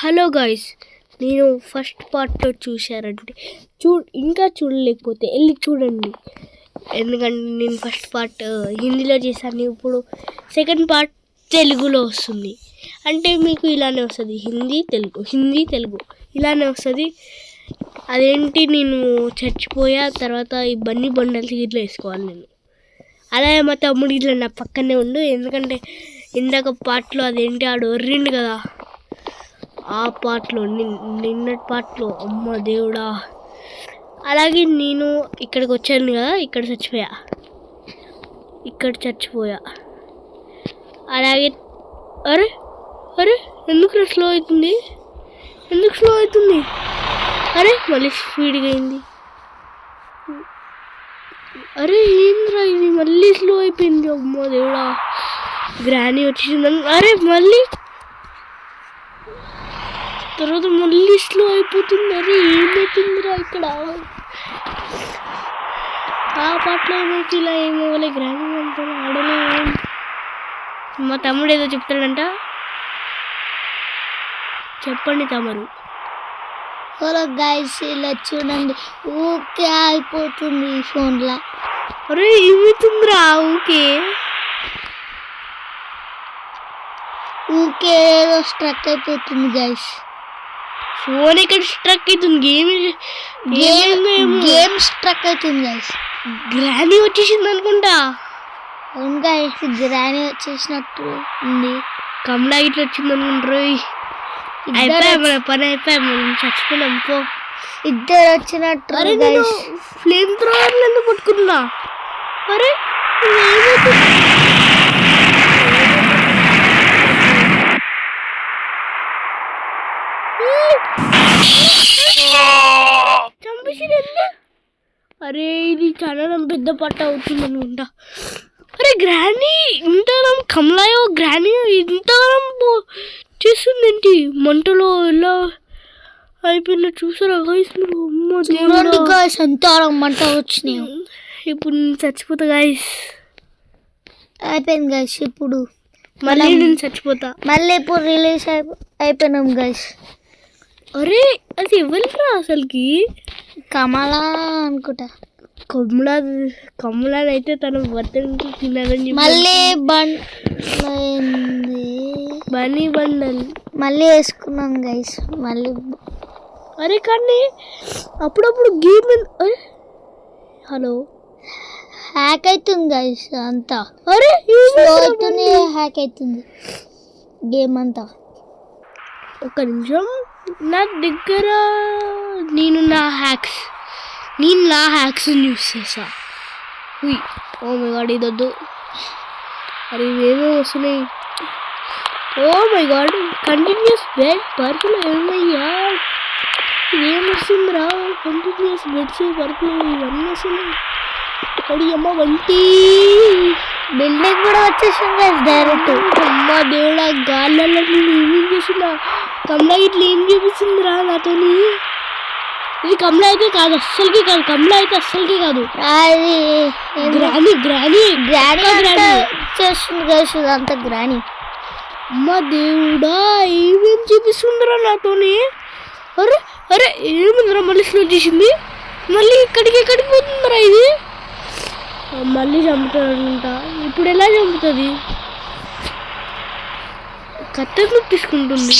Hello guys, నేను first పార్ట్లో చూశారంటే ఇంకా చూడలేకపోతే వెళ్ళి చూడండి. ఎందుకంటే నేను ఫస్ట్ పార్ట్ హిందీలో చేశాను, ఇప్పుడు సెకండ్ పార్ట్ తెలుగులో వస్తుంది. అంటే మీకు ఇలానే వస్తుంది, హిందీ తెలుగు ఇలానే వస్తుంది. అదేంటి, నేను చచ్చిపోయా తర్వాత ఈ బన్నీ బండల్స్ ఇట్లా వేసుకోవాలి నేను. అలాగే మా తమ్ముడు ఇట్లా నా పక్కనే ఉండు, ఎందుకంటే ఇందాక పార్ట్లో అదేంటి ఆడు ఒర్రిండు కదా, ఆ పార్ట్లో నిన్నటి పార్ట్లో అమ్మ దేవుడా. అలాగే నేను ఇక్కడికి వచ్చాను కదా, ఇక్కడ చచ్చిపోయా. అలాగే అరే అరే ఎందుకు స్లో అవుతుంది, అరే మళ్ళీ స్పీడ్గా అయింది. అరే ఏంద్రా ఇది మళ్ళీ స్లో అయిపోయింది, అమ్మో దేవుడా. గ్రానీ వచ్చేసిందని, అరే మళ్ళీ తర్వాత మళ్ళీ స్లో అయిపోతుంది. అరే ఏమవుతుందిరా ఇక్కడ. ఆ పాటలో ఏమైతే ఇలా ఏమవ్వలే, గ్రానీ అంతా ఆడలే. మా తమ్ముడు ఏదో చెప్తాడంట, చెప్పండి తమరు. హలో గైస్, ఇలా చూడండి, ఊకే అయిపోతుంది ఫోన్లో. అరే ఏమవుతుందిరా ఊకే ఏదో స్ట్రక్ అయిపోతుంది గైస్. ఫోన్ ఇక్కడ స్ట్రక్ అవుతుంది, గేమ్ స్ట్రక్ అవుతుంది గైస్. గ్రానీ వచ్చేసింది అనుకుంటా. అవును గైస్, గ్రానీ వచ్చేసినట్టు ఉంది. కమలా ఇట్లా వచ్చింది అనుకుంటారు. అయిపోయా మన పని, అయిపోయా మనం చచ్చిపోయినాం పో. ఇద్దరు వచ్చినట్టు గైస్. ఫ్లేమ్ థ్రోవర్లు ఎందుకు పట్టుకున్నా? అరే చంపేసి, అరే ఇది చాలా పెద్ద పట్ట అవుతుంది అనుకుంటా. అరే గ్రానీ ఇంతగానం, కమలాయో గ్రానీ ఇంతగానం చేస్తుందేంటి, మంటలో ఎలా అయిపోయిందో చూసారా గైస్ మీరు? చూడండి గైస్, ఎంత మంట వచ్చినాయి. ఇప్పుడు నేను చచ్చిపోతా గైస్, అయిపోయింది గైస్. ఇప్పుడు మళ్ళీ నేను చచ్చిపోతా. మళ్ళీ ఇప్పుడు రిలీజ్ అయిపోయినాం గైస్. అరే అది ఎవరిరా అసలుకి? కమలా అనుకుంటా. కమలా అయితే తన బర్త్డే తినాలని మళ్ళీ బన్నీ బండల్ మళ్ళీ వేసుకున్నాం గైస్ మళ్ళీ. అరే కానీ అప్పుడప్పుడు గేమ్ హలో హ్యాక్ అవుతుంది గైస్ అంతా. అరే అవుతుంది, హ్యాక్ అవుతుంది గేమ్ అంతా. ఒక నిమిషం, నా దగ్గర నేను నా హ్యాక్స్ యూస్ చేసా. ఓ మై గాడ్ ఇదొద్దు. అరే ఇవేమో వస్తున్నాయి. Oh my god, continues bed purple. ఏమయ్యా ఇదేం వస్తుందిరా, కంటిన్యూస్ బెడ్స్ పర్పుల్ ఇవన్నీ వస్తున్నాయి. అడి అమ్మ వంటి బిల్డింగ్ కూడా వచ్చేసింది డైరెక్ట్. అమ్మ దేవుడా, గాళ్ళల్లో నేను ఏమేం చేస్తున్నా. కమలా ఇట్లా ఏం చూపిస్తుందిరా నాతోని. ఇది కమలా అయితే కాదు, అస్సలకి కాదు. కమలా అయితే అస్సలకి కాదు, అది గ్రానీ చేస్తుంది గైస్, అంతా గ్రానీ. అమ్మ దేవుడా, ఏమేం చూపిస్తుందిరా నాతోని. అరే అరే ఏముందిరా, మళ్ళీ స్లో చేసింది. మళ్ళీ ఎక్కడికి పోతుందిరా ఇది. మళ్ళీ చంపుతాడంట. ఇప్పుడు ఎలా చంపుతుంది? కత్తెను తీసుకుంటుంది.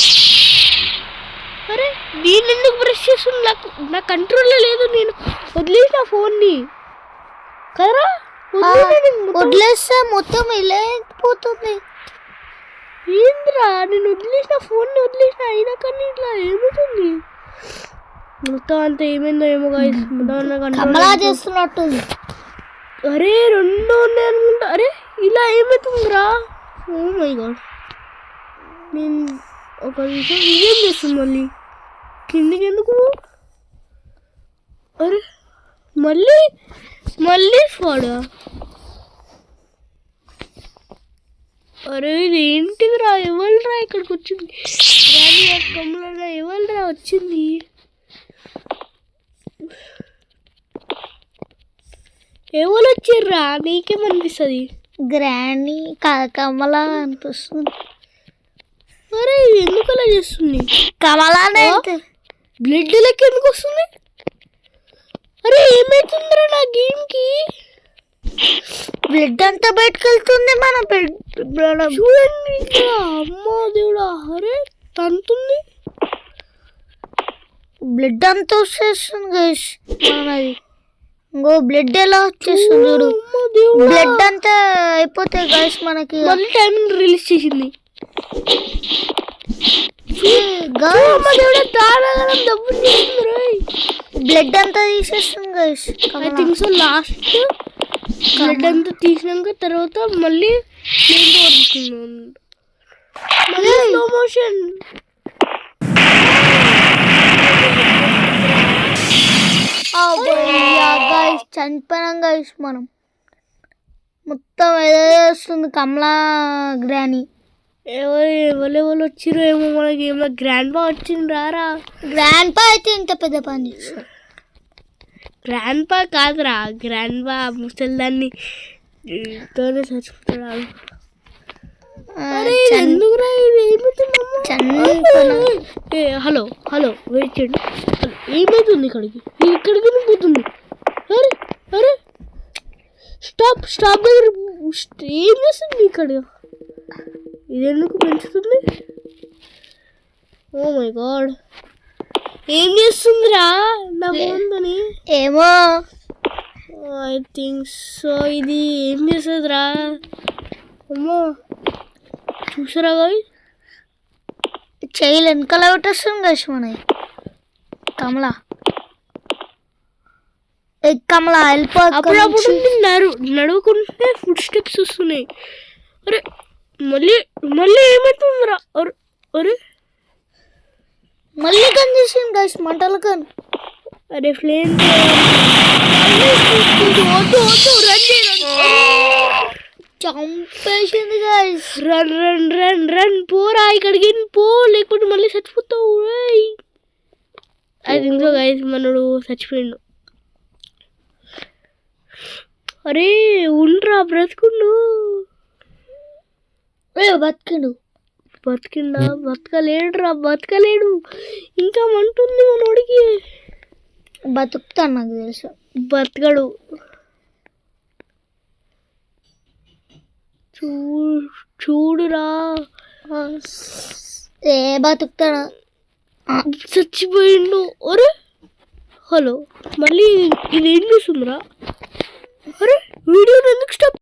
అరే దీన్ని ఎందుకు బ్రష్ చేస్తుంది? నా కంట్రోల్లో లేదు, నేను వదిలేసిన ఫోన్ని కదరా. వదిలేస్తే మొత్తం ఇలా పోతుంది. ఏంద్రా, నేను వదిలేసిన అయినా కానీ ఇట్లా ఏమవుతుంది? మొత్తం అంతా ఏమైందో ఏమో గాయ్స్, కమలా చేస్తున్నట్టుంది. అరే రెండు ఉన్నాయి అనుకుంటా. అరే ఇలా ఏమవుతుందిరా? ఓ మై గాడ్, నేను ఒక నిమిషం ఇదేం చేస్తుంది మళ్ళీ కిందికి ఎందుకు? అరే మళ్ళీ స్వాడా. అరే ఇది ఏంటిదిరా, ఎవరిరా ఇక్కడికి వచ్చింది? కమలా ఎవరిరా వచ్చింది? ఎవరు వచ్చిర్రా? నీకేమనిపిస్తుంది? గ్రానీ కమలా అనిపిస్తుంది. అరే ఎందుకు అలా చేస్తుంది? కమలానే బ్లడ్ లెక్క ఎందుకు వస్తుంది? అరే ఏమైతుందిరా నా గేమ్ కి? బ్లడ్ అంతా బయటకు వెళ్తుంది మన చూడండి ఇక్కడ. అమ్మా దేవుడా, అరే తంతుంది. బ్లడ్ అంతా వచ్చేస్తుంది గైస్ మనది. ఇంకో బ్లడ్ ఎలా వచ్చేస్తుంది చూడు. అమ్మా దేవుడా, బ్లడ్ అంతా అయిపోతాయి గైస్ మనకి. మళ్ళీ టైం రిలీజ్ చేసింది. బ్లడ్ అంతా తీసేస్తుంది guys. I think so. Last blood అంతా తీసినాక తర్వాత మళ్ళీ మళ్ళీ స్లో మోషన్. గైస్ చనిపోయినాం గైస్ మనం. మొత్తం ఏదో వస్తుంది కమలా గ్రాని. ఎవరు వచ్చిర్రు ఏమో మనకి. ఏమో గ్రాండ్ పా వచ్చింది. రారా గ్రాండ్ పా అయితే ఇంత పెద్ద పని చేస్తాడు. గ్రాండ్ పా కాదురా, గ్రాండ్ పా ముసలిదాన్ని తోనే చచ్చిపోతాడు. ఎందుకురా హలో హలో వెయిట్ చేయండి. హలో ఏమైతుంది ఇక్కడికి? ఇక్కడికి పోతుంది. అరే అరే స్టాప్ స్టాప్ దగ్గర ఏం చేస్తుంది ఇక్కడ? ఇది ఎందుకు పెంచుతుంది? ఓ మై గాడ్, ఏం చేస్తుందిరా నా ఫోన్తోని? ఏమో ఐ థింక్ సో. ఇది ఏం చేస్తుందిరా? అమ్మో చూసారా గాయ్, చెయ్యి వెనకాల పెట్టేస్తుంది గైస్ మనకి. కమలా కమలా వెళ్ళిపో. అప్పుడప్పుడు నడువుకుంటే ఫుడ్ స్టెప్స్ వస్తున్నాయి. అరే మళ్ళీ మళ్ళీ ఏమవుతుందిరా? అరే మళ్ళీ కనిపిస్తుంది గైస్ మంటలు కన్. అరే ఫ్లేమ్ చంపేసింది guys. Run run run run పోరా ఇక్కడికి పో, లేకపోతే మళ్ళీ చచ్చిపోతావు. ఐ థింక్ సో గైస్ మనడు చచ్చిపోయిండు. అరే ఉండ్రా, బ్రతుకుండు. బతికిండు. బతికిండా? బతకలేడురా, బతకలేడు. ఇంకా మంటుంది మనోడికి. బతుకుతాను నాకు తెలుసు. బతకడు. చూడురా, బతుకుతాడా? చచ్చిపోయిండు. అరే హలో మళ్ళీ ఇది ఏం చేస్తుందిరా? అరే వీడియోని ఎందుకు స్టాప్